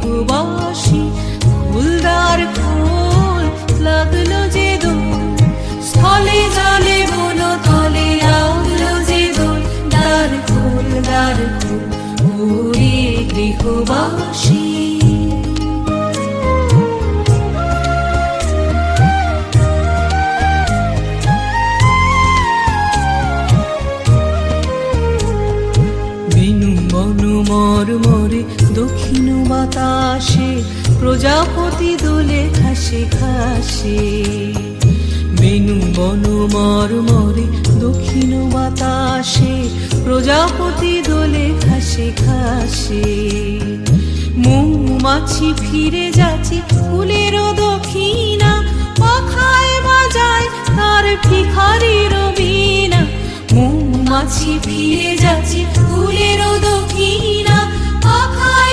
গৃহবাসী। ফুলদার ফুল লাগলো যে দোল, স্থলে জলে বন তলে লাগলো যে দোল। দ্বার খোল ওরে গৃহবাসী। মরমরে দক্ষিণ বাতাসে প্রজাপতি দোলে ঘাসে ঘাসে। বেনু বন মরমরে দক্ষিণ বাতাসে প্রজাপতি দোলে ঘাসে ঘাসে। মৌমাছি ফিরে যাচ্ছে ফুলের দক্ষিণা, পাখায় বাজায় তার ভিখারির বীণা। মৌমাছি ফিরে যাচ্ছে ফুলের দক্ষিণা, পাখায়